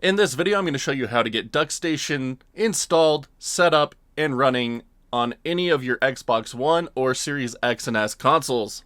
In this video, I'm going to show you how to get DuckStation installed, set up, and running on any of your Xbox One or Series X and S consoles.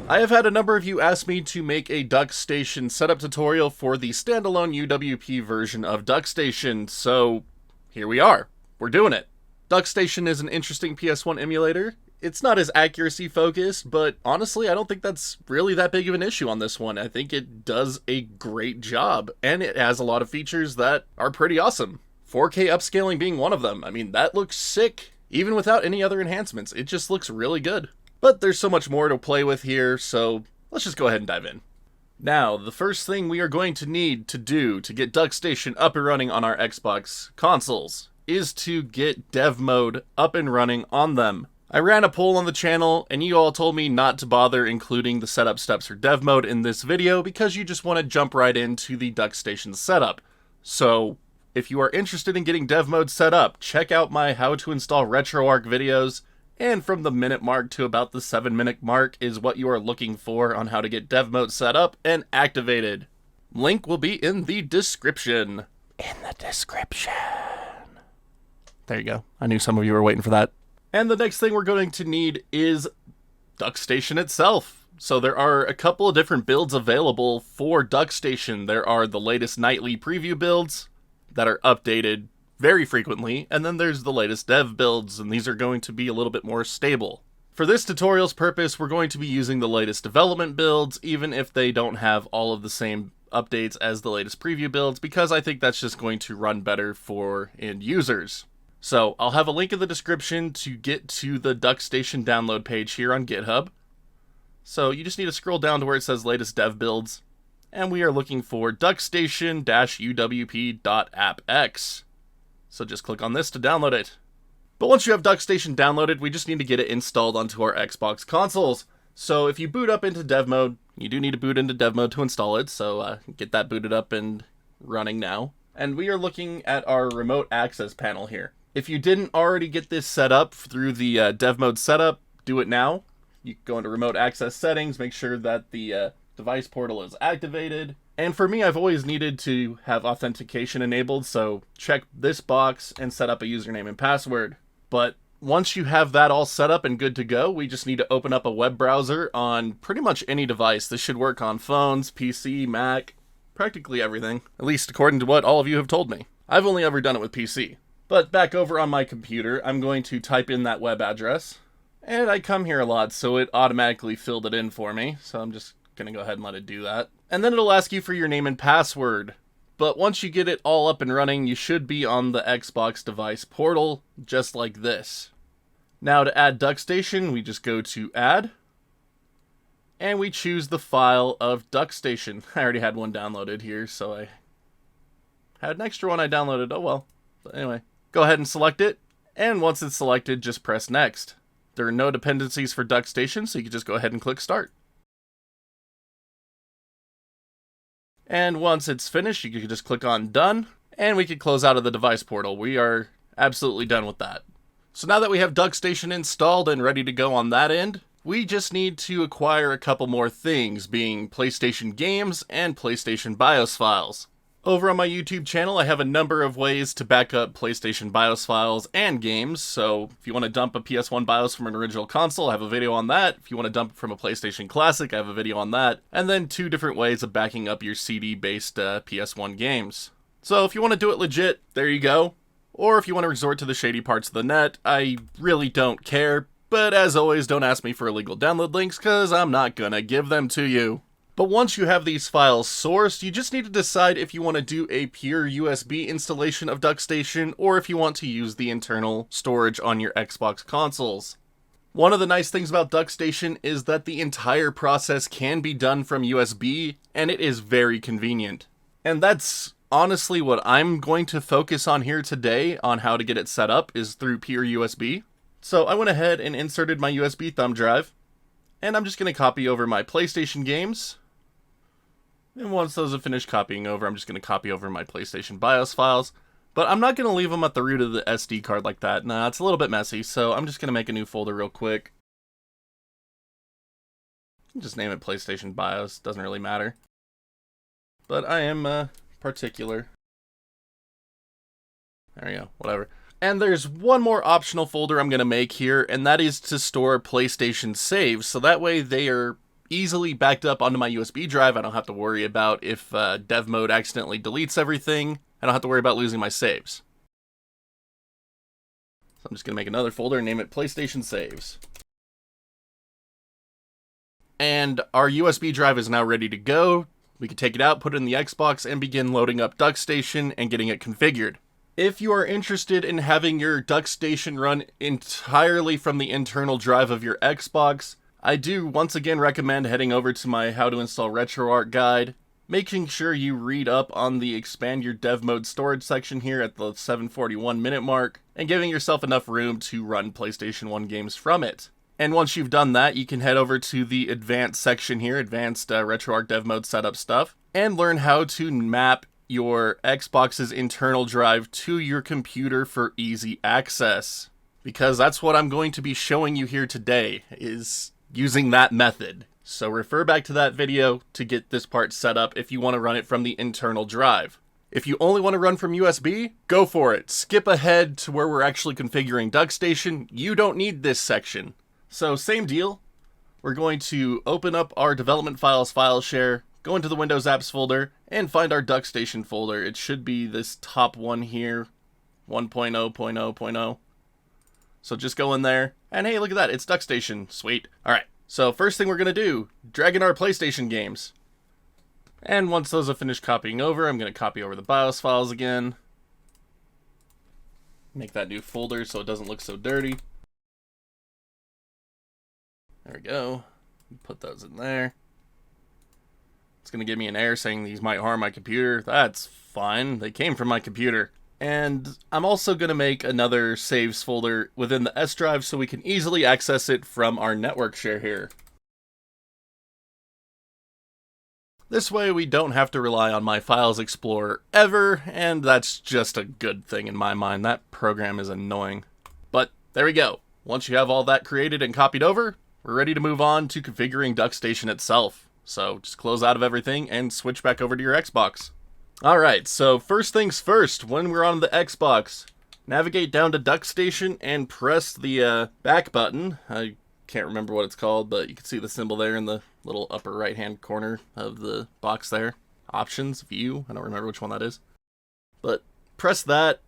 I have had a number of you ask me to make a DuckStation setup tutorial for the standalone UWP version of DuckStation, so here we are. We're doing it. DuckStation is an interesting PS1 emulator. It's not as accuracy focused, but honestly, I don't think that's really that big of an issue on this one. I think it does a great job, and it has a lot of features that are pretty awesome. 4K upscaling being one of them. I mean, that looks sick, even without any other enhancements. It just looks really good. But there's so much more to play with here, so let's just go ahead and dive in. Now, the first thing we are going to need to do to get DuckStation up and running on our Xbox consoles is to get dev mode up and running on them. I ran a poll on the channel, and you all told me not to bother including the setup steps for dev mode in this video because you just want to jump right into the DuckStation setup. So, if you are interested in getting dev mode set up, check out my how to install Retroarch videos, and from the minute mark to about the 7-minute mark is what you are looking for on how to get dev mode set up and activated. Link will be in the description. There you go. I knew some of you were waiting for that. And the next thing we're going to need is DuckStation itself. So there are a couple of different builds available for DuckStation. There are the latest nightly preview builds that are updated very frequently, and then there's the latest dev builds, and these are going to be a little bit more stable. For this tutorial's purpose, we're going to be using the latest development builds, even if they don't have all of the same updates as the latest preview builds, because I think that's just going to run better for end users. So, I'll have a link in the description to get to the DuckStation download page here on GitHub. So, you just need to scroll down to where it says latest dev builds, and we are looking for DuckStation-uwp.appx. So just click on this to download it. But once you have DuckStation downloaded, we just need to get it installed onto our Xbox consoles. So if you boot up into dev mode, you do need to boot into dev mode to install it, so get that booted up and running now. And we are looking at our remote access panel here. If you didn't already get this set up through the dev mode setup, do it now. You can go into remote access settings, make sure that the device portal is activated. And for me, I've always needed to have authentication enabled, so check this box and set up a username and password. But once you have that all set up and good to go, we just need to open up a web browser on pretty much any device. This should work on phones, PC, Mac, practically everything, at least according to what all of you have told me. I've only ever done it with PC. But back over on my computer, I'm going to type in that web address, and I come here a lot, so it automatically filled it in for me, so I'm just gonna go ahead and let it do that. And then it'll ask you for your name and password. But once you get it all up and running, you should be on the Xbox device portal, just like this. Now to add DuckStation, we just go to Add, and we choose the file of DuckStation. I already had one downloaded here, so I had an extra one I downloaded, oh well. But anyway, go ahead and select it, and once it's selected, just press Next. There are no dependencies for DuckStation, so you can just go ahead and click Start. And once it's finished, you can just click on Done, and we can close out of the device portal. We are absolutely done with that. So now that we have DuckStation installed and ready to go on that end, we just need to acquire a couple more things, being PlayStation games and PlayStation BIOS files. Over on my YouTube channel, I have a number of ways to back up PlayStation BIOS files and games, so if you want to dump a PS1 BIOS from an original console, I have a video on that. If you want to dump it from a PlayStation Classic, I have a video on that. And then 2 different ways of backing up your CD-based PS1 games. So if you want to do it legit, there you go. Or if you want to resort to the shady parts of the net, I really don't care. But as always, don't ask me for illegal download links, because I'm not gonna give them to you. But once you have these files sourced, you just need to decide if you want to do a pure USB installation of DuckStation or if you want to use the internal storage on your Xbox consoles. One of the nice things about DuckStation is that the entire process can be done from USB, and it is very convenient. And that's honestly what I'm going to focus on here today on how to get it set up is through pure USB. So I went ahead and inserted my USB thumb drive, and I'm just going to copy over my PlayStation games. And once those have finished copying over, I'm just going to copy over my PlayStation BIOS files. But I'm not going to leave them at the root of the SD card like that. Nah, it's a little bit messy, so I'm just going to make a new folder real quick. Just name it PlayStation BIOS, doesn't really matter. But I am particular. There you go, whatever. And there's one more optional folder I'm going to make here, and that is to store PlayStation saves, so that way they are easily backed up onto my USB drive. I don't have to worry about if dev mode accidentally deletes everything. I don't have to worry about losing my saves. So I'm just going to make another folder and name it PlayStation Saves. And our USB drive is now ready to go. We can take it out, put it in the Xbox, and begin loading up DuckStation and getting it configured. If you are interested in having your DuckStation run entirely from the internal drive of your Xbox, I do once again recommend heading over to my How to Install Retroarch guide, making sure you read up on the expand your dev mode storage section here at the 741 minute mark, and giving yourself enough room to run PlayStation 1 games from it. And once you've done that, you can head over to the advanced section here, advanced Retroarch dev mode setup stuff, and learn how to map your Xbox's internal drive to your computer for easy access. Because that's what I'm going to be showing you here today, is using that method. So refer back to that video to get this part set up if you want to run it from the internal drive. If you only want to run from USB, go for it. Skip ahead to where we're actually configuring DuckStation. You don't need this section. So same deal, we're going to open up our development files file share, go into the Windows Apps folder, and find our DuckStation folder. It should be this top one here, 1.0.0.0. So just go in there, and hey, look at that, it's DuckStation, sweet. Alright, so first thing we're going to do, drag in our PlayStation games. And once those have finished copying over, I'm going to copy over the BIOS files again. Make that new folder so it doesn't look so dirty. There we go. Put those in there. It's going to give me an error saying these might harm my computer. That's fine. They came from my computer. And I'm also going to make another saves folder within the S drive so we can easily access it from our network share here. This way we don't have to rely on my Files Explorer ever, and that's just a good thing in my mind. That program is annoying. But there we go. Once you have all that created and copied over, we're ready to move on to configuring DuckStation itself. So just close out of everything and switch back over to your Xbox. Alright, so first things first, when we're on the Xbox, navigate down to DuckStation and press the back button. I can't remember what it's called, but you can see the symbol there in the little upper right hand corner of the box there. Options, View, I don't remember which one that is. But press that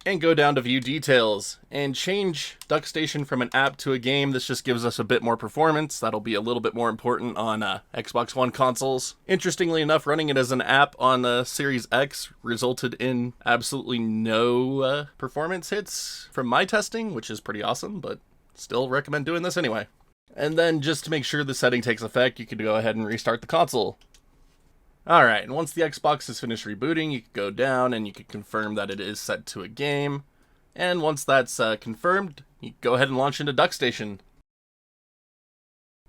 and go down to View Details and change DuckStation from an app to a game. This just gives us a bit more performance. That'll be a little bit more important on Xbox One consoles. Interestingly enough, running it as an app on Series X resulted in absolutely no performance hits from my testing, which is pretty awesome, but still recommend doing this anyway. And then just to make sure the setting takes effect, you can go ahead and restart the console. Alright, and once the Xbox is finished rebooting, you can go down and you can confirm that it is set to a game. And once that's confirmed, you can go ahead and launch into DuckStation.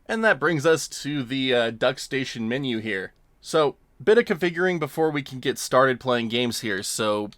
And that brings us to the DuckStation menu here. So, bit of configuring before we can get started playing games here. So,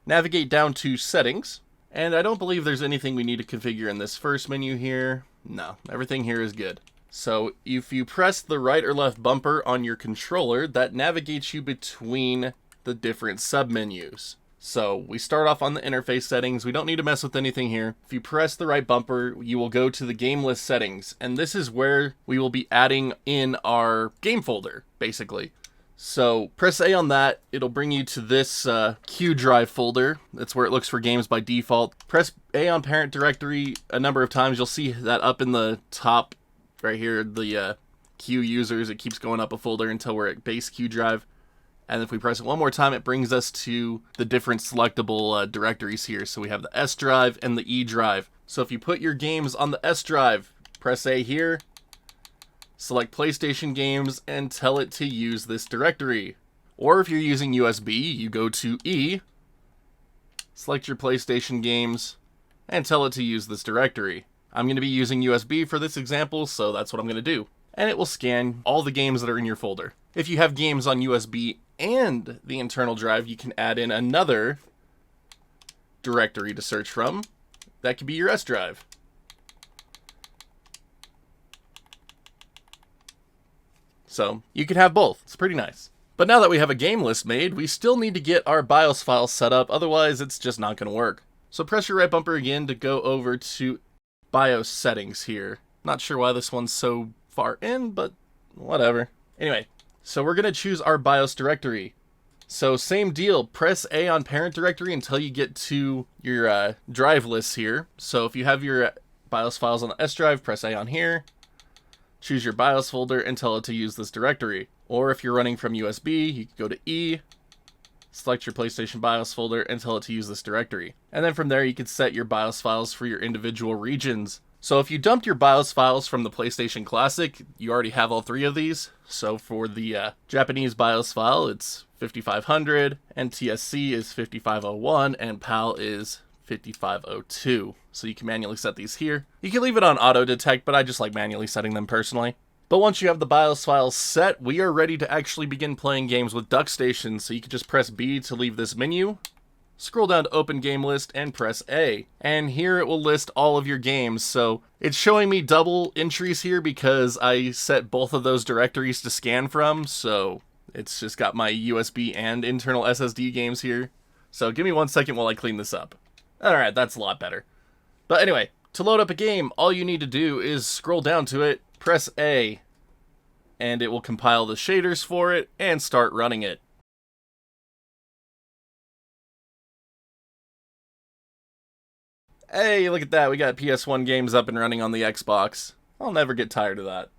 navigate down to Settings. And I don't believe there's anything we need to configure in this first menu here. No, everything here is good. So if you press the right or left bumper on your controller, that navigates you between the different submenus. So we start off on the interface settings. We don't need to mess with anything here. If you press the right bumper, you will go to the game list settings. And this is where we will be adding in our game folder, basically. So press A on that. It'll bring you to this Q drive folder. That's where it looks for games by default. Press A on parent directory a number of times. You'll see that up in the top right here, the Q users, it keeps going up a folder until we're at base Q drive. And if we press it one more time, it brings us to the different selectable directories here. So we have the S drive and the E drive. So if you put your games on the S drive, press A here, select PlayStation games, and tell it to use this directory. Or if you're using USB, you go to E, select your PlayStation games, and tell it to use this directory. I'm going to be using USB for this example, so that's what I'm going to do. And it will scan all the games that are in your folder. If you have games on USB and the internal drive, you can add in another directory to search from. That could be your S drive. So you can have both. It's pretty nice. But now that we have a game list made, we still need to get our BIOS file set up, otherwise it's just not going to work. So press your right bumper again to go over to BIOS settings here. Not sure why this one's so far in, but whatever. Anyway, so we're going to choose our BIOS directory. So same deal, press A on parent directory until you get to your drive lists here. So if you have your BIOS files on the S drive, press A on here. Choose your BIOS folder and tell it to use this directory. Or if you're running from USB, you can go to E, select your PlayStation BIOS folder, and tell it to use this directory. And then from there, you can set your BIOS files for your individual regions. So if you dumped your BIOS files from the PlayStation Classic, you already have all three of these. So for the Japanese BIOS file, it's 5500, NTSC is 5501, and PAL is 5502. So you can manually set these here. You can leave it on auto detect, but I just like manually setting them personally. But once you have the BIOS files set, we are ready to actually begin playing games with DuckStation. So you can just press B to leave this menu, scroll down to open game list, and press A. And here it will list all of your games. So it's showing me double entries here because I set both of those directories to scan from. So it's just got my USB and internal SSD games here. So give me 1 second while I clean this up. Alright, that's a lot better. But anyway, to load up a game, all you need to do is scroll down to it, press A, and it will compile the shaders for it and start running it. Hey, look at that, we got PS1 games up and running on the Xbox. I'll never get tired of that.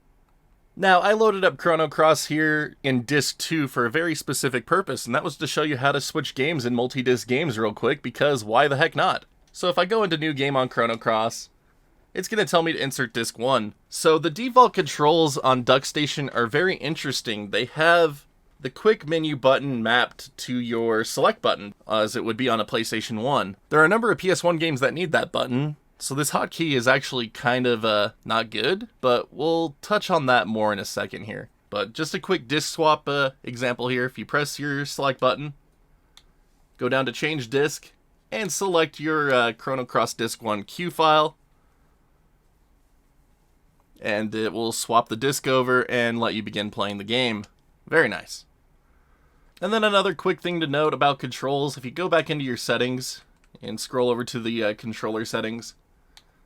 Now, I loaded up Chrono Cross here in Disc 2 for a very specific purpose, and that was to show you how to switch games in multi-disc games real quick, because why the heck not? So if I go into New Game on Chrono Cross, it's going to tell me to insert Disc 1. So the default controls on DuckStation are very interesting. They have the quick menu button mapped to your select button, as it would be on a PlayStation 1. There are a number of PS1 games that need that button, so this hotkey is actually kind of not good, but we'll touch on that more in a second here. But just a quick disc swap example here. If you press your select button, go down to change disc, and select your Chrono Cross Disc 1 Q file, and it will swap the disc over and let you begin playing the game. Very nice. And then another quick thing to note about controls, if you go back into your settings and scroll over to the controller settings,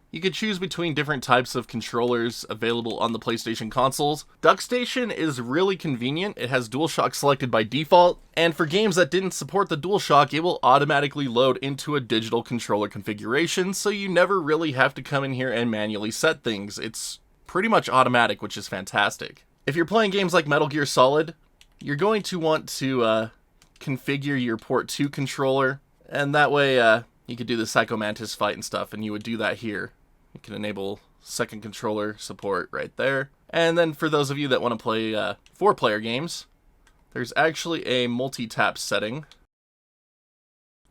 you can choose between different types of controllers available on the PlayStation consoles. DuckStation is really convenient. It has DualShock selected by default, and for games that didn't support the DualShock, it will automatically load into a digital controller configuration, so you never really have to come in here and manually set things. It's pretty much automatic, which is fantastic. If you're playing games like Metal Gear Solid, you're going to want to configure your Port 2 controller, and that way you could do the Psycho Mantis fight and stuff, and you would do that here. You can enable second controller support right there. And then for those of you that want to play 4-player games, there's actually a multi-tap setting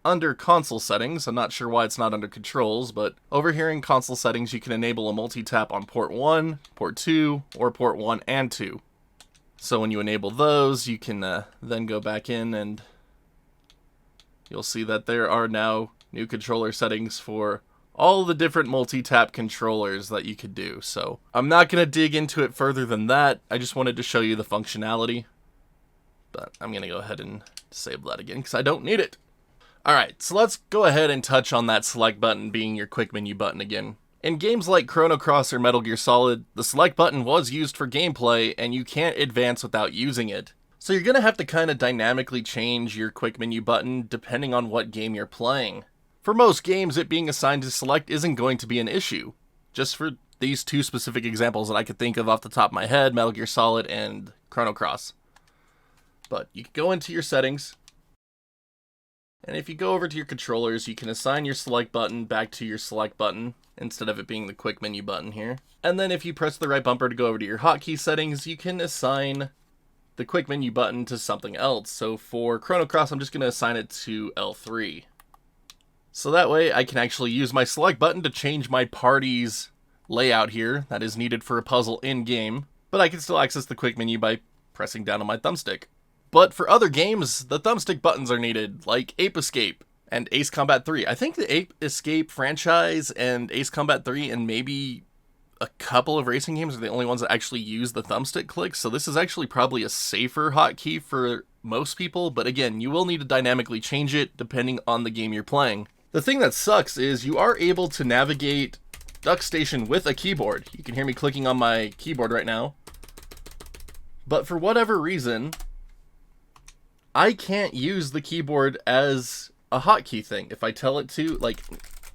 under console settings. I'm not sure why it's not under controls, but over here in console settings, you can enable a multi-tap on port 1, port 2, or port 1 and 2. So when you enable those, you can then go back in and you'll see that there are now new controller settings for all the different multi-tap controllers that you could do. So I'm not going to dig into it further than that. I just wanted to show you the functionality. But I'm going to go ahead and disable that again because I don't need it. Alright, so let's go ahead and touch on that select button being your quick menu button again. In games like Chrono Cross or Metal Gear Solid, the select button was used for gameplay and you can't advance without using it. So you're going to have to kind of dynamically change your quick menu button depending on what game you're playing. For most games, it being assigned to select isn't going to be an issue. Just for these two specific examples that I could think of off the top of my head, Metal Gear Solid and Chrono Cross. But you can go into your settings, and if you go over to your controllers, you can assign your select button back to your select button, instead of it being the quick menu button here. And then if you press the right bumper to go over to your hotkey settings, you can assign the quick menu button to something else. So for Chrono Cross, I'm just going to assign it to L3. So that way I can actually use my select button to change my party's layout here that is needed for a puzzle in-game, but I can still access the quick menu by pressing down on my thumbstick. But for other games, the thumbstick buttons are needed, like Ape Escape and Ace Combat 3. I think the Ape Escape franchise and Ace Combat 3 and maybe a couple of racing games are the only ones that actually use the thumbstick click, so this is actually probably a safer hotkey for most people, but again, you will need to dynamically change it depending on the game you're playing. The thing that sucks is you are able to navigate DuckStation with a keyboard. You can hear me clicking on my keyboard right now. But for whatever reason, I can't use the keyboard as a hotkey thing. If I tell it to, like,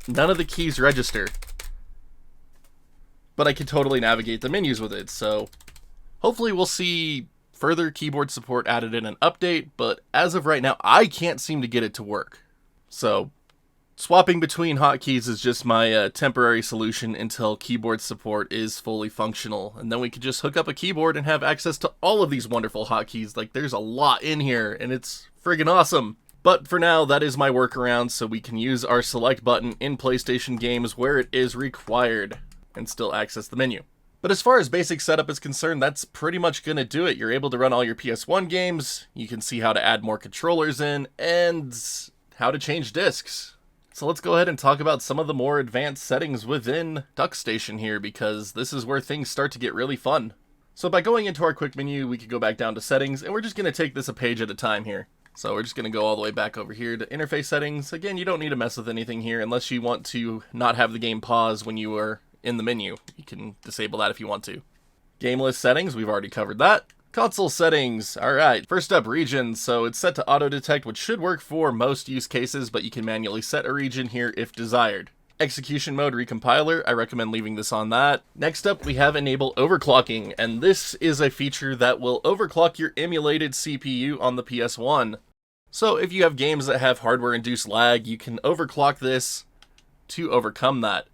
none of the keys register. But I can totally navigate the menus with it, so hopefully we'll see further keyboard support added in an update, but as of right now, I can't seem to get it to work. So swapping between hotkeys is just my temporary solution until keyboard support is fully functional, and then we could just hook up a keyboard and have access to all of these wonderful hotkeys. Like, there's a lot in here, and it's friggin' awesome. But for now, that is my workaround, so we can use our select button in PlayStation games where it is required and still access the menu. But as far as basic setup is concerned, that's pretty much going to do it. You're able to run all your PS1 games, you can see how to add more controllers in, and how to change discs. So let's go ahead and talk about some of the more advanced settings within DuckStation here, because this is where things start to get really fun. So by going into our quick menu, we can go back down to settings, and we're just going to take this a page at a time here. So we're just going to go all the way back over here to interface settings. Again, you don't need to mess with anything here unless you want to not have the game pause when you are in the menu. You can disable that if you want to. Game list settings, we've already covered that. Console settings, alright. First up, regions. So it's set to auto detect, which should work for most use cases, but you can manually set a region here if desired. Execution mode recompiler, I recommend leaving this on that. Next up, we have enable overclocking, and this is a feature that will overclock your emulated CPU on the PS1. So if you have games that have hardware-induced lag, you can overclock this to overcome that.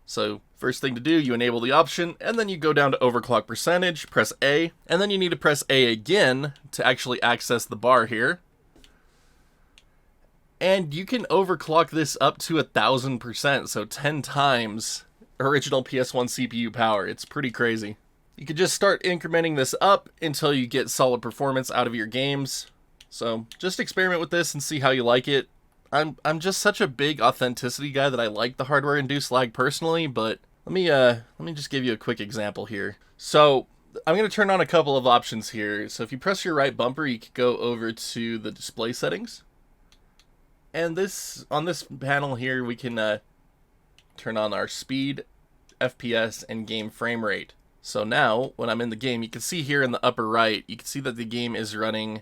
So first thing to do, you enable the option, and then you go down to overclock percentage, press A, and then you need to press A again to actually access the bar here. And you can overclock this up to 1000%, so 10 times original PS1 CPU power. It's pretty crazy. You can just start incrementing this up until you get solid performance out of your games. So just experiment with this and see how you like it. I'm just such a big authenticity guy that I like the hardware-induced lag personally, but let me just give you a quick example here. So I'm going to turn on a couple of options here. So if you press your right bumper, you can go over to the display settings. And on this panel here, we can turn on our speed, FPS, and game frame rate. So now, when I'm in the game, you can see here in the upper right, you can see that the game is running.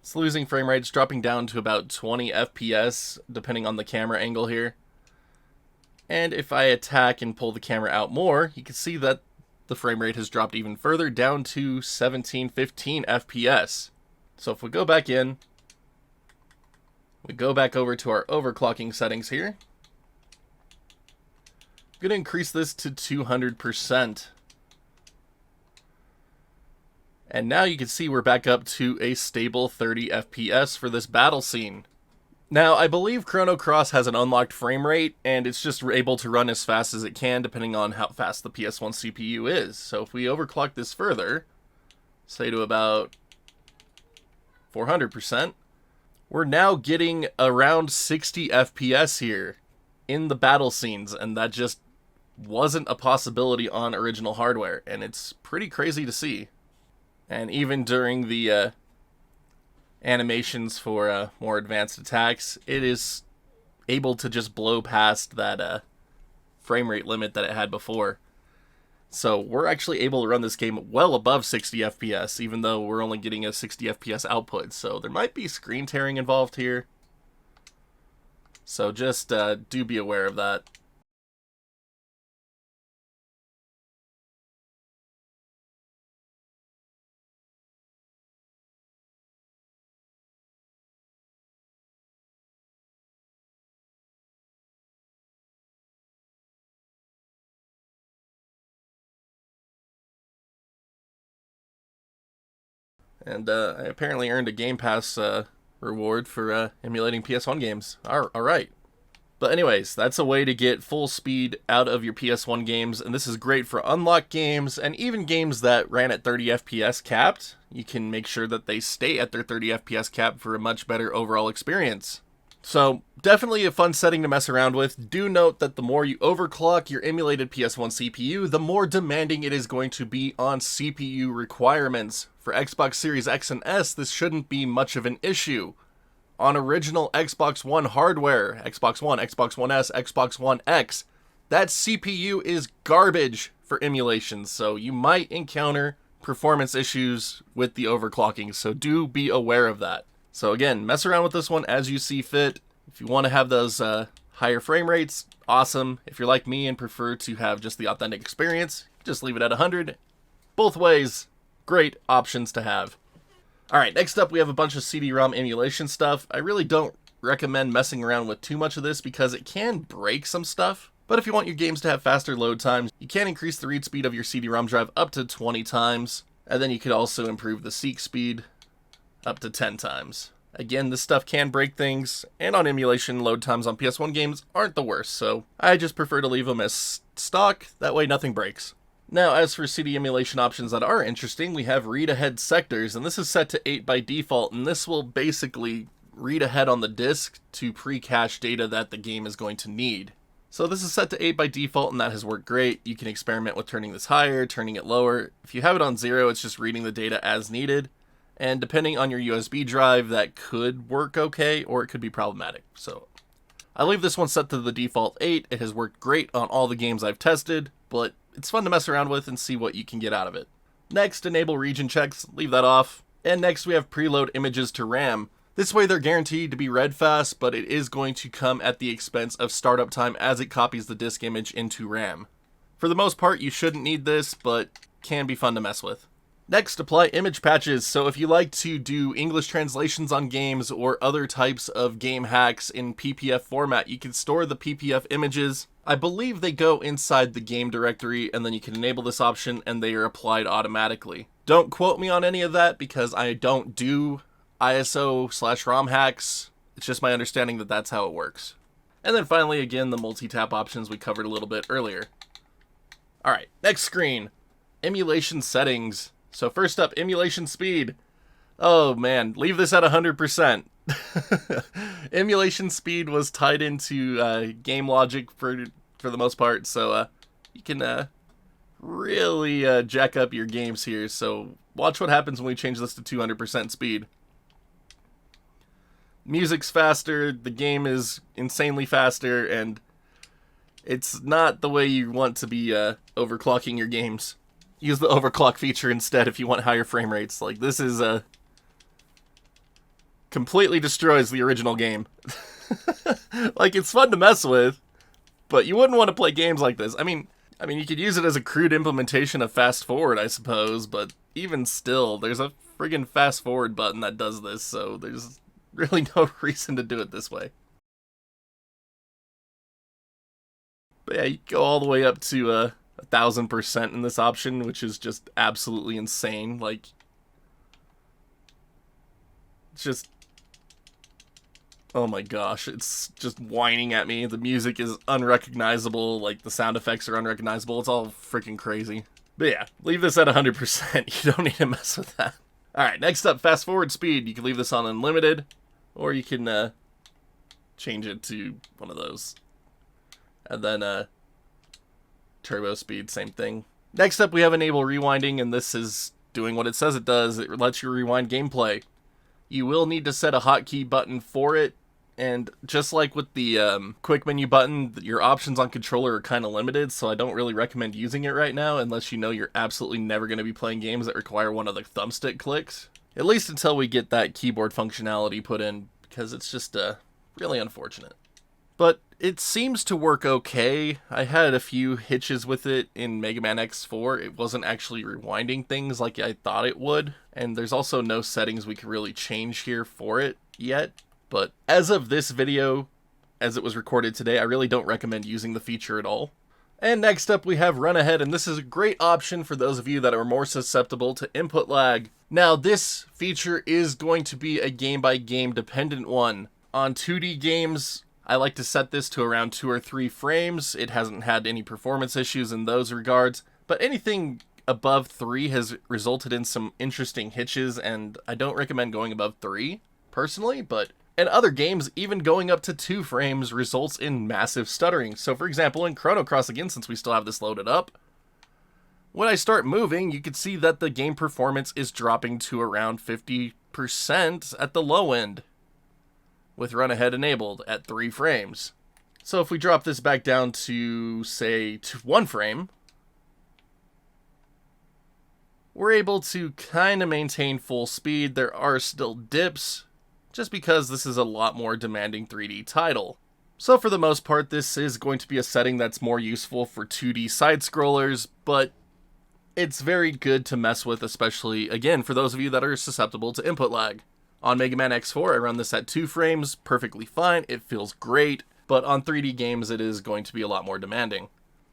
It's losing frame rates, dropping down to about 20 FPS, depending on the camera angle here. And if I attack and pull the camera out more, you can see that the frame rate has dropped even further, down to 17, 15 FPS. So if we go back in, we go back over to our overclocking settings here. I'm going to increase this to 200%. And now you can see we're back up to a stable 30 FPS for this battle scene. Now, I believe Chrono Cross has an unlocked frame rate, and it's just able to run as fast as it can, depending on how fast the PS1 CPU is. So if we overclock this further, say to about 400%, we're now getting around 60 FPS here in the battle scenes, and that just wasn't a possibility on original hardware, and it's pretty crazy to see. And even during the animations for more advanced attacks, it is able to just blow past that frame rate limit that it had before. So we're actually able to run this game well above 60 FPS, even though we're only getting a 60 FPS output. So there might be screen tearing involved here. So just do be aware of that. And I apparently earned a Game Pass reward for emulating PS1 games. Alright. But anyways, that's a way to get full speed out of your PS1 games, and this is great for unlocked games, and even games that ran at 30 FPS capped. You can make sure that they stay at their 30 FPS cap for a much better overall experience. So, definitely a fun setting to mess around with. Do note that the more you overclock your emulated PS1 CPU, the more demanding it is going to be on CPU requirements. For Xbox Series X and S, this shouldn't be much of an issue. On original Xbox One hardware, Xbox One, Xbox One S, Xbox One X, that CPU is garbage for emulation, so you might encounter performance issues with the overclocking, so do be aware of that. So again, mess around with this one as you see fit. If you want to have those higher frame rates, awesome. If you're like me and prefer to have just the authentic experience, just leave it at 100. Both ways, great options to have. Alright, next up we have a bunch of CD-ROM emulation stuff. I really don't recommend messing around with too much of this because it can break some stuff. But if you want your games to have faster load times, you can increase the read speed of your CD-ROM drive up to 20 times. And then you could also improve the seek speed up to 10 times. Again, this stuff can break things, and on emulation, load times on PS1 games aren't the worst, so I just prefer to leave them as stock, that way nothing breaks. Now, as for CD emulation options that are interesting, we have read-ahead sectors, and this is set to 8 by default, and this will basically read ahead on the disk to pre-cache data that the game is going to need. So this is set to 8 by default, and that has worked great. You can experiment with turning this higher, turning it lower. If you have it on 0, it's just reading the data as needed. And depending on your USB drive, that could work okay, or it could be problematic. So I leave this one set to the default 8. It has worked great on all the games I've tested, but it's fun to mess around with and see what you can get out of it. Next, enable region checks. Leave that off. And next we have preload images to RAM. This way they're guaranteed to be read fast, but it is going to come at the expense of startup time as it copies the disk image into RAM. For the most part, you shouldn't need this, but can be fun to mess with. Next, apply image patches. So if you like to do English translations on games or other types of game hacks in PPF format, you can store the PPF images. I believe they go inside the game directory, and then you can enable this option and they are applied automatically. Don't quote me on any of that because I don't do ISO/ROM hacks. It's just my understanding that that's how it works. And then finally, again, the multi-tap options we covered a little bit earlier. Alright, next screen. Emulation settings. So first up, emulation speed. Oh man, leave this at 100%. Emulation speed was tied into game logic for the most part, so you can really jack up your games here. So watch what happens when we change this to 200% speed. Music's faster, the game is insanely faster, and it's not the way you want to be overclocking your games. Use the overclock feature instead if you want higher frame rates. Like, this is completely destroys the original game. Like, it's fun to mess with, but you wouldn't want to play games like this. I mean, you could use it as a crude implementation of fast forward, I suppose, but even still, there's a friggin' fast forward button that does this, so there's really no reason to do it this way. But yeah, you go all the way up to 1,000% in this option, which is just absolutely insane. Like, it's just, oh my gosh, it's just whining at me. The music is unrecognizable, like the sound effects are unrecognizable. It's all freaking crazy. But yeah, leave this at 100%. You don't need to mess with that. Alright, next up, fast forward speed. You can leave this on unlimited, or you can change it to one of those. And then turbo speed, same thing. Next up, we have enable rewinding, and this is doing what it says it does. It lets you rewind gameplay. You will need to set a hotkey button for it, and just like with the quick menu button, your options on controller are kind of limited, so I don't really recommend using it right now unless you know you're absolutely never going to be playing games that require one of the thumbstick clicks. At least until we get that keyboard functionality put in, because it's just really unfortunate. But it seems to work okay. I had a few hitches with it in Mega Man X4. It wasn't actually rewinding things like I thought it would. And there's also no settings we can really change here for it yet. But as of this video, as it was recorded today, I really don't recommend using the feature at all. And next up we have Run Ahead, and this is a great option for those of you that are more susceptible to input lag. Now this feature is going to be a game-by-game dependent one. On 2D games, I like to set this to around 2 or 3 frames. It hasn't had any performance issues in those regards, but anything above 3 has resulted in some interesting hitches, and I don't recommend going above 3, personally, but In other games, even going up to 2 frames results in massive stuttering. So for example, in Chrono Cross, again, since we still have this loaded up, when I start moving, you can see that the game performance is dropping to around 50% at the low end, with run ahead enabled at 3 frames. So if we drop this back down to, say, 1 frame, we're able to kind of maintain full speed. There are still dips, just because this is a lot more demanding 3D title. So for the most part, this is going to be a setting that's more useful for 2D side-scrollers, but it's very good to mess with, especially, again, for those of you that are susceptible to input lag. On Mega Man X4, I run this at 2 frames, perfectly fine, it feels great, but on 3D games, it is going to be a lot more demanding.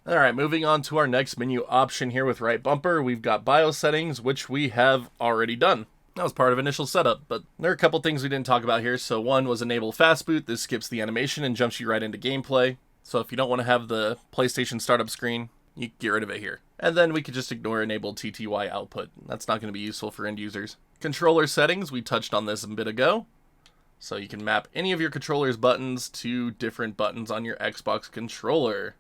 Alright, moving on to our next menu option here with right bumper, we've got BIOS settings, which we have already done. That was part of initial setup, but there are a couple things we didn't talk about here. So one was enable fast boot. This skips the animation and jumps you right into gameplay. So if you don't want to have the PlayStation startup screen, you can get rid of it here. And then we could just ignore enabled TTY output. That's not going to be useful for end users. Controller settings, we touched on this a bit ago. So you can map any of your controller's buttons to different buttons on your Xbox controller.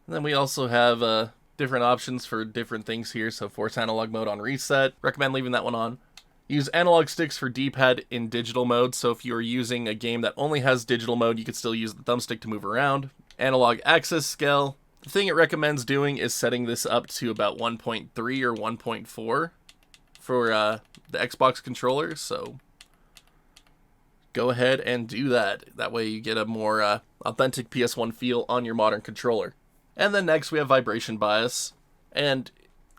And then we also have different options for different things here. So force analog mode on reset. Recommend leaving that one on. Use analog sticks for D-pad in digital mode, so if you're using a game that only has digital mode, you could still use the thumbstick to move around. Analog access scale. The thing it recommends doing is setting this up to about 1.3 or 1.4 for the Xbox controller, so go ahead and do that. That way you get a more authentic PS1 feel on your modern controller. And then next we have vibration bias, and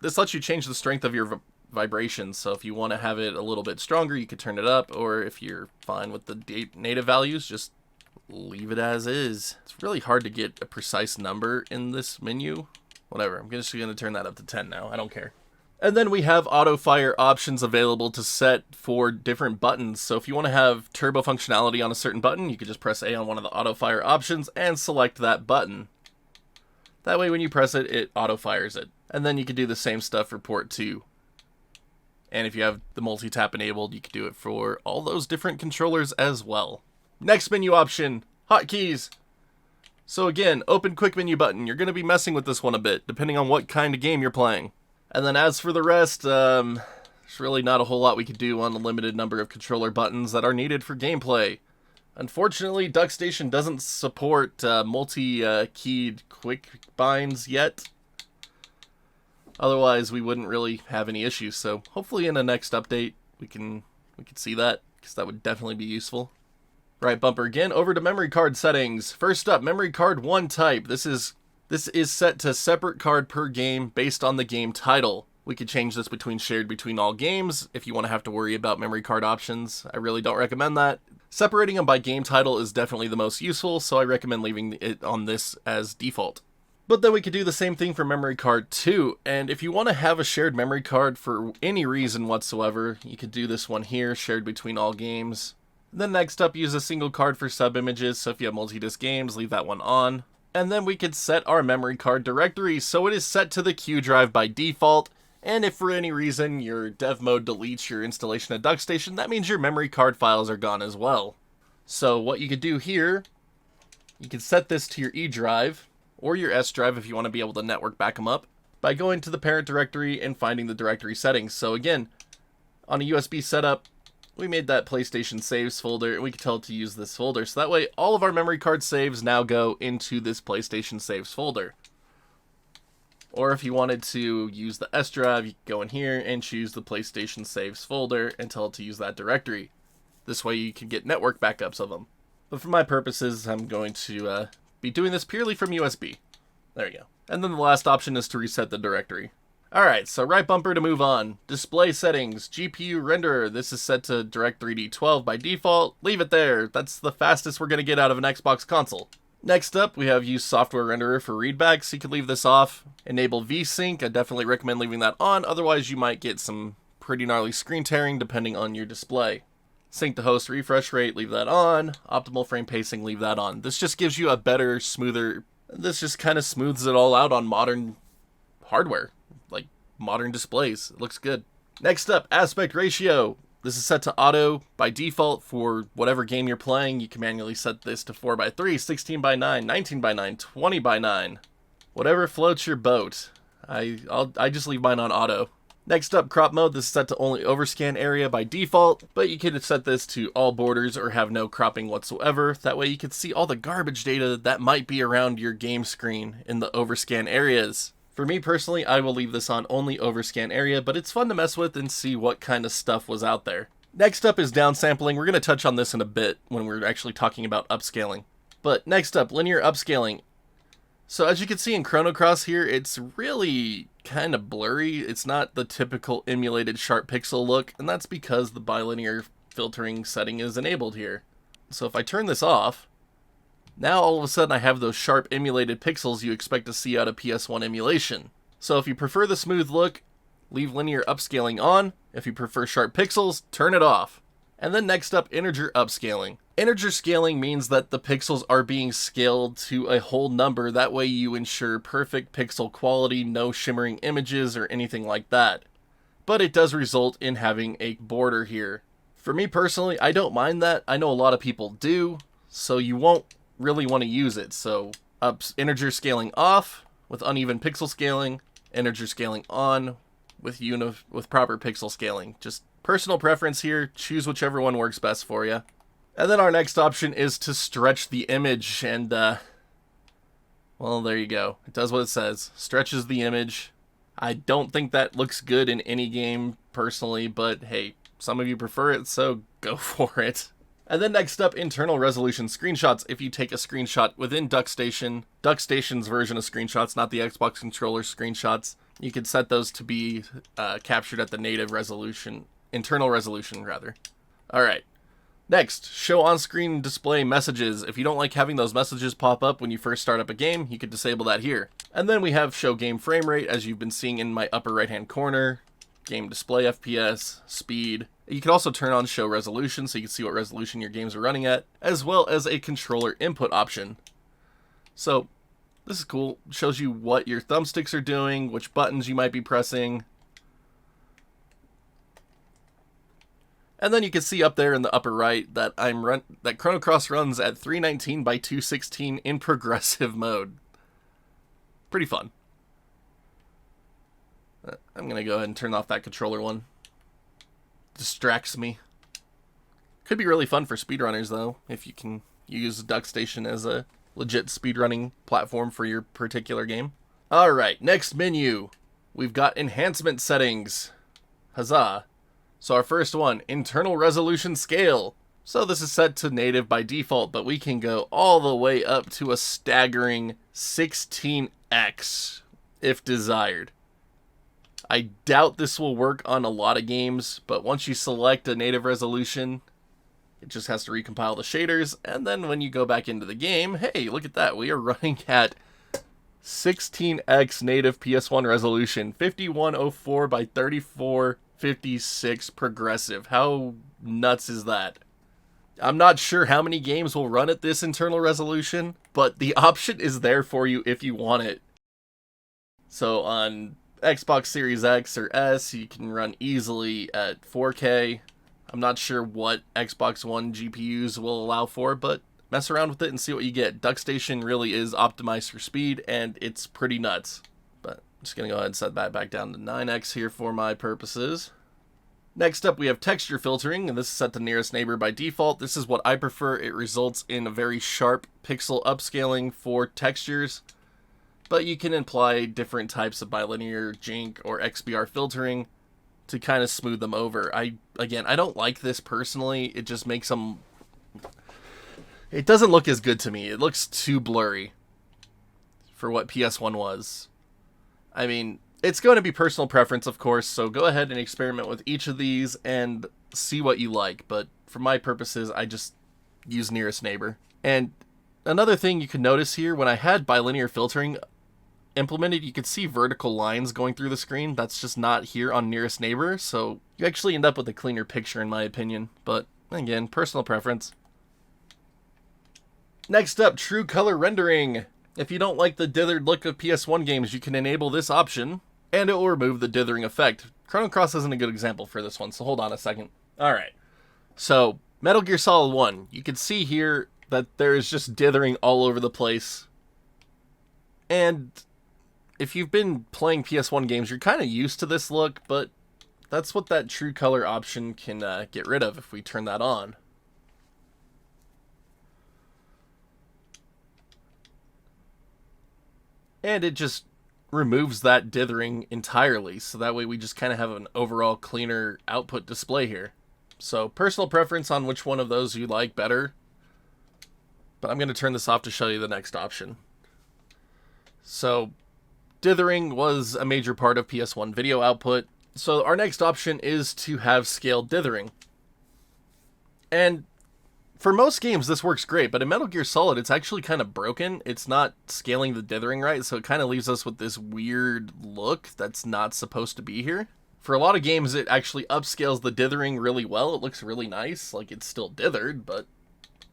this lets you change the strength of your vibrations, so if you want to have it a little bit stronger, you could turn it up, or if you're fine with the native values, just leave it as is. It's really hard to get a precise number in this menu. Whatever, I'm just going to turn that up to 10 now, I don't care. And then we have auto fire options available to set for different buttons, so if you want to have turbo functionality on a certain button, you could just press A on one of the auto fire options and select that button. That way when you press it, it auto fires it. And then you could do the same stuff for port 2. And if you have the multi-tap enabled, you can do it for all those different controllers as well. Next menu option, hotkeys. So again, open QuickMenu button. You're going to be messing with this one a bit, depending on what kind of game you're playing. And then as for the rest, there's really not a whole lot we could do on the limited number of controller buttons that are needed for gameplay. Unfortunately, DuckStation doesn't support multi-keyed quick binds yet. Otherwise, we wouldn't really have any issues. So hopefully in the next update, we can see that, because that would definitely be useful. Right bumper again, over to memory card settings. First up, memory card 1 type. This is set to separate card per game based on the game title. We could change this shared between all games if you want to have to worry about memory card options. I really don't recommend that. Separating them by game title is definitely the most useful, so I recommend leaving it on this as default. But then we could do the same thing for memory card 2, and if you want to have a shared memory card for any reason whatsoever, you could do this one here, shared between all games. Then next up, use a single card for sub-images, so if you have multi-disc games, leave that one on. And then we could set our memory card directory, so it is set to the Q drive by default, and if for any reason your dev mode deletes your installation of DuckStation, that means your memory card files are gone as well. So what you could do here, you can set this to your E drive, or your S drive if you want to be able to network back them up, by going to the parent directory and finding the directory settings. So again, on a USB setup, we made that PlayStation saves folder, and we can tell it to use this folder. So that way, all of our memory card saves now go into this PlayStation saves folder. Or if you wanted to use the S drive, you can go in here and choose the PlayStation saves folder and tell it to use that directory. This way you can get network backups of them. But for my purposes, I'm going to be doing this purely from USB. There you go. And then the last option is to reset the directory. Alright, so right bumper to move on. Display settings, GPU renderer. This is set to DirectX 12 by default. Leave it there. That's the fastest we're going to get out of an Xbox console. Next up, we have use software renderer for readbacks. So you can leave this off. Enable VSync. I definitely recommend leaving that on. Otherwise, you might get some pretty gnarly screen tearing depending on your display. Sync to host refresh rate, leave that on. Optimal frame pacing, leave that on. This just gives you a better, smoother... This just kind of smooths it all out on modern hardware. Like, modern displays. It looks good. Next up, aspect ratio. This is set to auto by default for whatever game you're playing. You can manually set this to 4:3, 16:9, 19:9, 20:9. Whatever floats your boat. I just leave mine on auto. Next up, crop mode. This is set to only overscan area by default, but you can set this to all borders or have no cropping whatsoever. That way you can see all the garbage data that might be around your game screen in the overscan areas. For me personally, I will leave this on only overscan area, but it's fun to mess with and see what kind of stuff was out there. Next up is downsampling. We're going to touch on this in a bit when we're actually talking about upscaling. But next up, linear upscaling. So as you can see in Chrono Cross here, it's really kind of blurry. It's not the typical emulated sharp pixel look, and that's because the bilinear filtering setting is enabled here. So if I turn this off, now all of a sudden I have those sharp emulated pixels you expect to see out of PS1 emulation. So if you prefer the smooth look, leave linear upscaling on. If you prefer sharp pixels, turn it off. And then next up, integer upscaling. Integer scaling means that the pixels are being scaled to a whole number. That way you ensure perfect pixel quality, no shimmering images or anything like that. But it does result in having a border here. For me personally, I don't mind that. I know a lot of people do, so you won't really want to use it. So integer scaling off with uneven pixel scaling, integer scaling on with proper pixel scaling. Just personal preference here. Choose whichever one works best for you. And then our next option is to stretch the image, and well, there you go. It does what it says. Stretches the image. I don't think that looks good in any game personally, but hey, some of you prefer it, so go for it. And then next up, internal resolution screenshots. If you take a screenshot within DuckStation, DuckStation's version of screenshots, not the Xbox controller screenshots, you can set those to be captured at the native resolution, internal resolution rather. All right. Next, show on-screen display messages. If you don't like having those messages pop up when you first start up a game, you could disable that here. And then we have show game frame rate, as you've been seeing in my upper right-hand corner. Game display FPS, speed. You can also turn on show resolution, so you can see what resolution your games are running at, as well as a controller input option. So, this is cool. It shows you what your thumbsticks are doing, which buttons you might be pressing. And then you can see up there in the upper right that that Chrono Cross runs at 319 by 216 in progressive mode. Pretty fun. I'm going to go ahead and turn off that controller one. Distracts me. Could be really fun for speedrunners though, if you can use DuckStation as a legit speedrunning platform for your particular game. Alright, next menu. We've got enhancement settings. Huzzah. So our first one, internal resolution scale. So this is set to native by default, but we can go all the way up to a staggering 16x if desired. I doubt this will work on a lot of games, but once you select a native resolution, it just has to recompile the shaders, and then when you go back into the game, hey, look at that, we are running at 16x native PS1 resolution, 5104 by 3456 progressive. How nuts is that? I'm not sure how many games will run at this internal resolution, but the option is there for you if you want it. So on Xbox Series X or S, you can run easily at 4K. I'm not sure what Xbox One GPUs will allow for, but mess around with it and see what you get. DuckStation really is optimized for speed, and it's pretty nuts. But I'm just going to go ahead and set that back down to 9x here for my purposes. Next up, we have texture filtering, and this is set to nearest neighbor by default. This is what I prefer. It results in a very sharp pixel upscaling for textures, but you can apply different types of bilinear, JINK, or XBR filtering to kind of smooth them over. I don't like this personally. It just makes them... It doesn't look as good to me. It looks too blurry for what PS1 was. I mean, it's going to be personal preference, of course, so go ahead and experiment with each of these and see what you like. But for my purposes, I just use nearest neighbor. And another thing you can notice here, when I had bilinear filtering implemented, you could see vertical lines going through the screen. That's just not here on nearest neighbor, so you actually end up with a cleaner picture in my opinion. But again, personal preference. Next up, true color rendering. If you don't like the dithered look of PS1 games, you can enable this option, and it will remove the dithering effect. Chrono Cross isn't a good example for this one, so hold on a second. Alright, so Metal Gear Solid 1, you can see here that there is just dithering all over the place. And if you've been playing PS1 games, you're kind of used to this look, but that's what that true color option can get rid of if we turn that on. And it just removes that dithering entirely, so that way we just kind of have an overall cleaner output display here. So personal preference on which one of those you like better, but I'm going to turn this off to show you the next option. So dithering was a major part of PS1 video output, so our next option is to have scaled dithering. And for most games, this works great, but in Metal Gear Solid, it's actually kind of broken. It's not scaling the dithering right, so it kind of leaves us with this weird look that's not supposed to be here. For a lot of games, it actually upscales the dithering really well. It looks really nice. Like, it's still dithered, but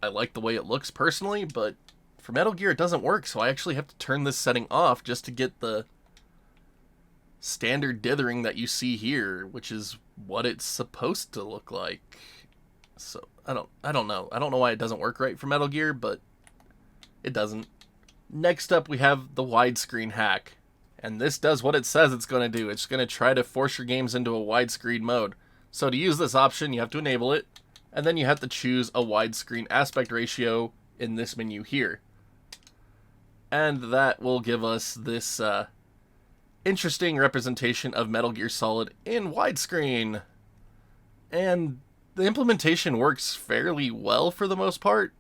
I like the way it looks personally. But for Metal Gear, it doesn't work, so I actually have to turn this setting off just to get the standard dithering that you see here, which is what it's supposed to look like. So I don't know. I don't know why it doesn't work right for Metal Gear, but it doesn't. Next up, we have the widescreen hack. And this does what it says it's going to do. It's going to try to force your games into a widescreen mode. So to use this option, you have to enable it, and then you have to choose a widescreen aspect ratio in this menu here. And that will give us this interesting representation of Metal Gear Solid in widescreen. And the implementation works fairly well for the most part.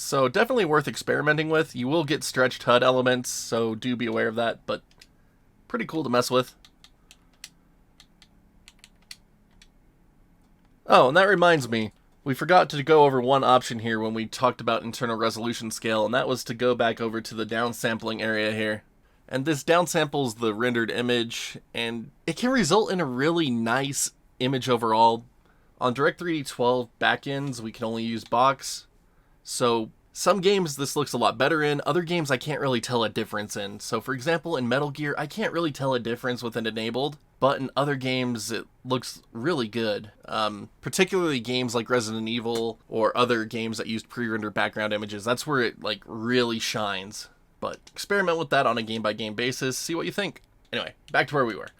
So definitely worth experimenting with. You will get stretched HUD elements, so do be aware of that, but pretty cool to mess with. Oh, and that reminds me, we forgot to go over one option here when we talked about internal resolution scale, and that was to go back over to the downsampling area here. And this downsamples the rendered image, and it can result in a really nice image overall. On Direct3D 12 backends, we can only use box. So some games this looks a lot better in, other games I can't really tell a difference in. So for example, in Metal Gear, I can't really tell a difference with it enabled, but in other games it looks really good. Particularly games like Resident Evil or other games that used pre-rendered background images, that's where it like really shines. But experiment with that on a game-by-game basis, see what you think. Anyway, back to where we were.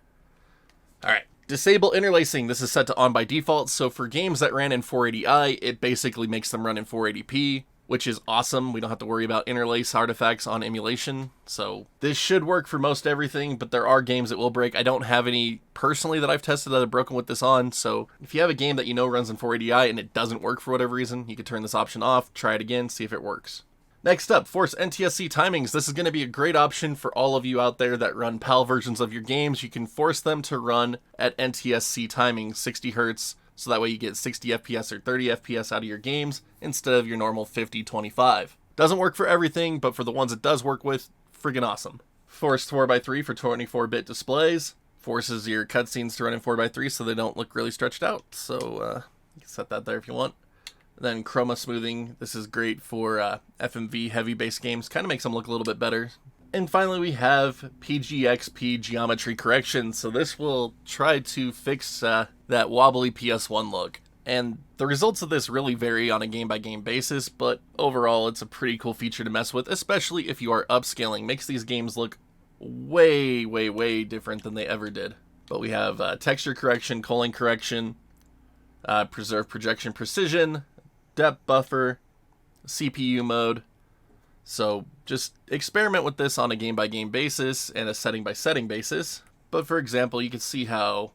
Alright. Disable interlacing. This is set to on by default, so for games that ran in 480i, it basically makes them run in 480p, which is awesome. We don't have to worry about interlace artifacts on emulation, so this should work for most everything, but there are games that will break. I don't have any personally that I've tested that have broken with this on, so if you have a game that you know runs in 480i and it doesn't work for whatever reason, you can turn this option off, try it again, see if it works. Next up, force NTSC timings. This is going to be a great option for all of you out there that run PAL versions of your games. You can force them to run at NTSC timing, 60 Hz, so that way you get 60 FPS or 30 FPS out of your games instead of your normal 50-25. Doesn't work for everything, but for the ones it does work with, friggin' awesome. Forced 4x3 for 24-bit displays. Forces your cutscenes to run in 4x3 so they don't look really stretched out. So you can set that there if you want. Then chroma smoothing. This is great for FMV heavy based games. Kind of makes them look a little bit better. And finally we have PGXP geometry correction. So this will try to fix that wobbly PS1 look. And the results of this really vary on a game by game basis, but overall it's a pretty cool feature to mess with, especially if you are upscaling. Makes these games look way, way, way different than they ever did. But we have texture correction, culling correction, preserve projection precision, depth buffer, CPU mode. So just experiment with this on a game by game basis and a setting by setting basis. But for example, you can see how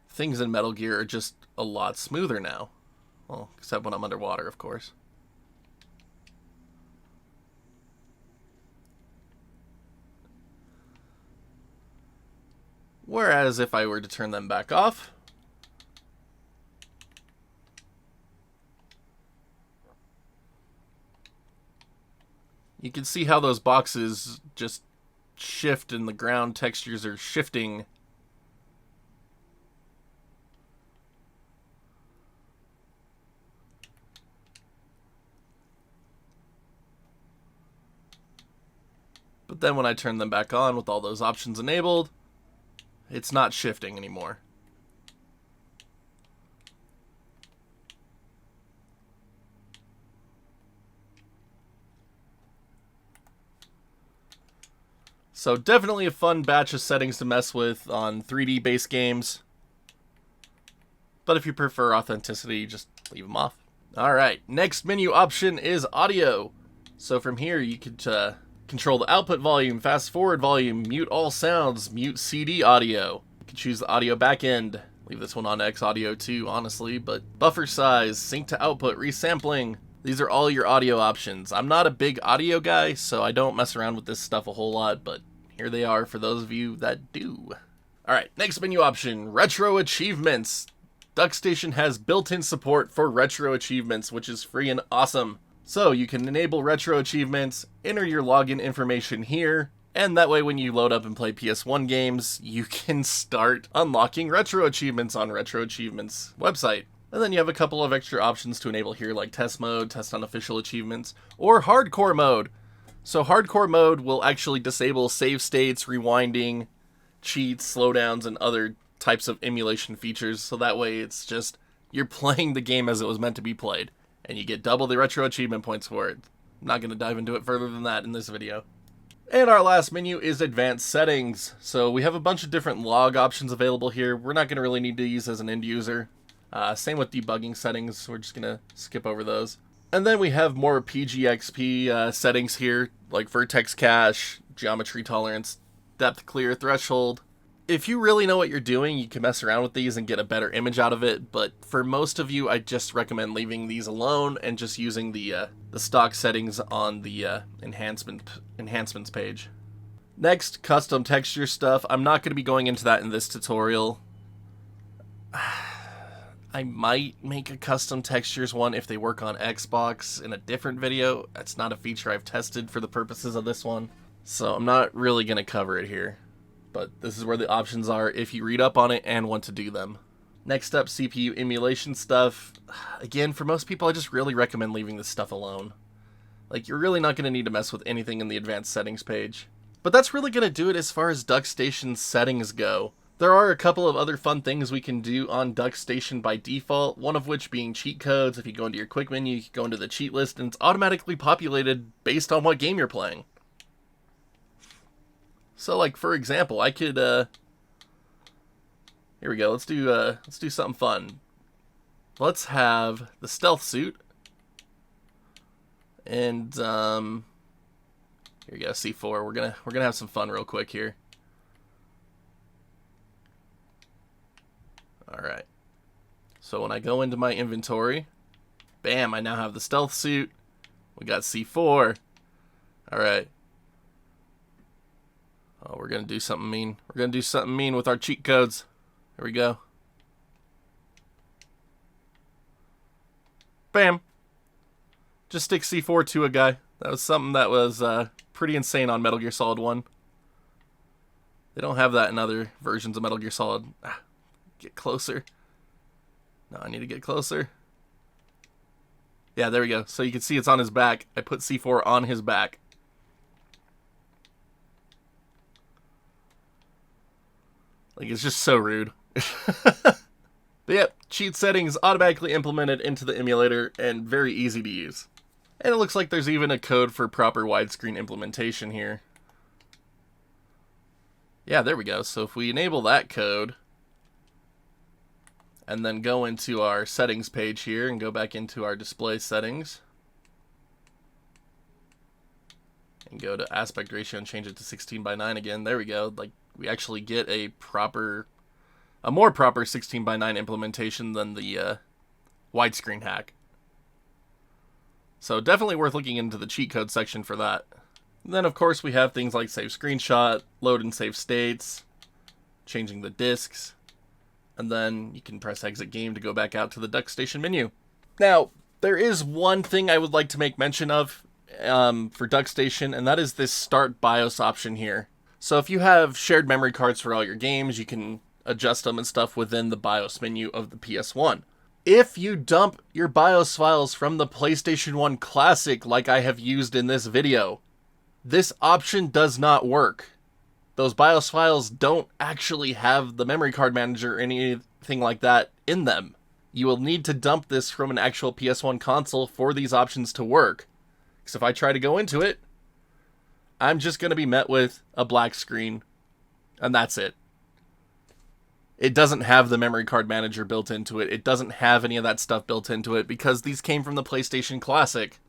things in Metal Gear are just a lot smoother now. Well, except when I'm underwater, of course. Whereas if I were to turn them back off, you can see how those boxes just shift and the ground textures are shifting. But then when I turn them back on with all those options enabled, It's not shifting anymore. So definitely a fun batch of settings to mess with on 3D based games. But if you prefer authenticity, just leave them off. Alright, next menu option is audio. So from here you could control the output volume, fast forward volume, mute all sounds, mute CD audio. You can choose the audio backend. Leave this one on X Audio too, honestly, but buffer size, sync to output, resampling. These are all your audio options. I'm not a big audio guy, so I don't mess around with this stuff a whole lot, but here they are for those of you that do. Alright, next menu option, Retro Achievements. DuckStation has built-in support for Retro Achievements, which is free and awesome. So you can enable Retro Achievements, enter your login information here, and that way when you load up and play PS1 games, you can start unlocking Retro Achievements on Retro Achievements website. And then you have a couple of extra options to enable here, like Test Mode, Test Unofficial Achievements, or Hardcore Mode. So Hardcore Mode will actually disable save states, rewinding, cheats, slowdowns, and other types of emulation features, so that way it's just you're playing the game as it was meant to be played, and you get double the retro achievement points for it. I'm not going to dive into it further than that in this video. And our last menu is advanced settings. So we have a bunch of different log options available here. We're not going to really need to use as an end user. Same with debugging settings, we're just going to skip over those. And then we have more PGXP settings here, like vertex cache, geometry tolerance, depth clear threshold. If you really know what you're doing, you can mess around with these and get a better image out of it, but for most of you, I just recommend leaving these alone and just using the stock settings on the enhancements page. Next, custom texture stuff. I'm not going to be going into that in this tutorial. I might make a custom textures one if they work on Xbox in a different video. That's not a feature I've tested for the purposes of this one, so I'm not really going to cover it here. But this is where the options are if you read up on it and want to do them. Next up, CPU emulation stuff. Again, for most people, I just really recommend leaving this stuff alone. Like, you're really not going to need to mess with anything in the advanced settings page. But that's really going to do it as far as DuckStation settings go. There are a couple of other fun things we can do on DuckStation by default, one of which being cheat codes. If you go into your QuickMenu, you can go into the cheat list, and it's automatically populated based on what game you're playing. So, like, for example, I could, here we go, let's do something fun. Let's have the stealth suit, and, here we go, C4, we're gonna have some fun real quick here. Alright, so when I go into my inventory, bam, I now have the stealth suit, we got C4, alright. Oh, we're going to do something mean. We're going to do something mean with our cheat codes. Here we go. Bam. Just stick C4 to a guy. That was something that was pretty insane on Metal Gear Solid 1. They don't have that in other versions of Metal Gear Solid. Get closer. No, I need to get closer. Yeah, there we go. So you can see it's on his back. I put C4 on his back. Like, it's just so rude. But yep, cheat settings automatically implemented into the emulator and very easy to use. And it looks like there's even a code for proper widescreen implementation here. Yeah, there we go. So if we enable that code, and then go into our settings page here and go back into our display settings, and go to aspect ratio and change it to 16:9 again, there we go. Like, we actually get a more proper 16:9 implementation than the widescreen hack. So definitely worth looking into the cheat code section for that. And then of course we have things like save screenshot, load and save states, changing the disks, and then you can press exit game to go back out to the DuckStation menu. Now, there is one thing I would like to make mention of for DuckStation, and that is this start BIOS option here. So if you have shared memory cards for all your games, you can adjust them and stuff within the BIOS menu of the PS1. If you dump your BIOS files from the PlayStation 1 Classic like I have used in this video, this option does not work. those BIOS files don't actually have the memory card manager or anything like that in them. You will need to dump this from an actual PS1 console for these options to work. Because if I try to go into it, I'm just going to be met with a black screen, and that's it. It doesn't have the memory card manager built into it. It doesn't have any of that stuff built into it because these came from the PlayStation Classic.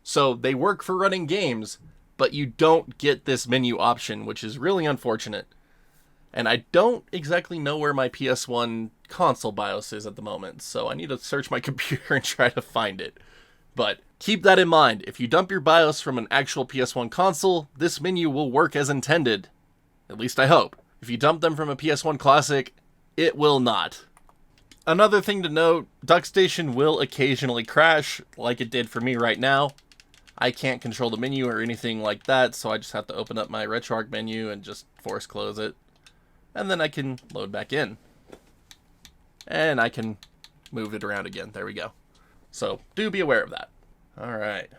So they work for running games, but you don't get this menu option, which is really unfortunate. And I don't exactly know where my PS1 console BIOS is at the moment, so I need to search my computer and try to find it. But keep that in mind. If you dump your BIOS from an actual PS1 console, this menu will work as intended. At least I hope. If you dump them from a PS1 Classic, it will not. Another thing to note, DuckStation will occasionally crash, like it did for me right now. I can't control the menu or anything like that, so I just have to open up my Retroarch menu and just force close it. And then I can load back in. And I can move it around again. There we go. So, do be aware of that. Alright.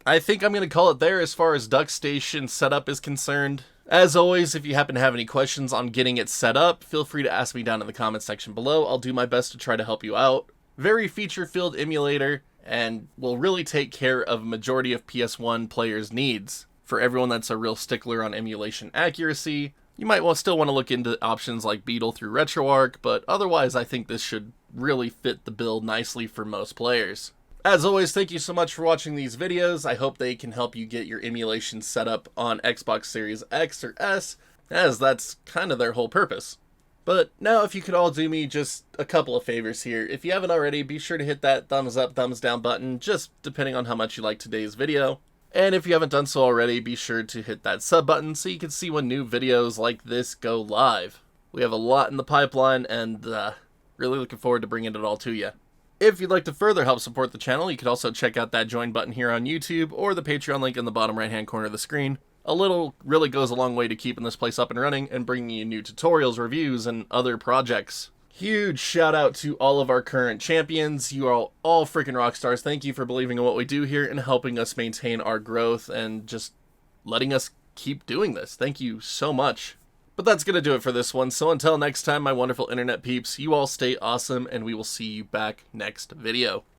I think I'm going to call it there as far as DuckStation setup is concerned. As always, if you happen to have any questions on getting it set up, feel free to ask me down in the comments section below. I'll do my best to try to help you out. Very feature-filled emulator, and will really take care of a majority of PS1 players' needs. For everyone that's a real stickler on emulation accuracy, you might still want to look into options like Beetle through Retroarch, but otherwise I think this should really fit the bill nicely for most players. As always, thank you so much for watching these videos. I hope they can help you get your emulation set up on Xbox Series X or S, as that's kind of their whole purpose. But now if you could all do me just a couple of favors here. If you haven't already, be sure to hit that thumbs up, thumbs down button, just depending on how much you like today's video. And if you haven't done so already, be sure to hit that sub button so you can see when new videos like this go live. We have a lot in the pipeline, and really looking forward to bringing it all to you. If you'd like to further help support the channel, you can also check out that join button here on YouTube or the Patreon link in the bottom right hand corner of the screen. A little really goes a long way to keeping this place up and running and bringing you new tutorials, reviews, and other projects. Huge shout out to all of our current champions. You are all freaking rock stars. Thank you for believing in what we do here and helping us maintain our growth and just letting us keep doing this. Thank you so much. But that's going to do it for this one. So until next time, my wonderful internet peeps, you all stay awesome, and we will see you back next video.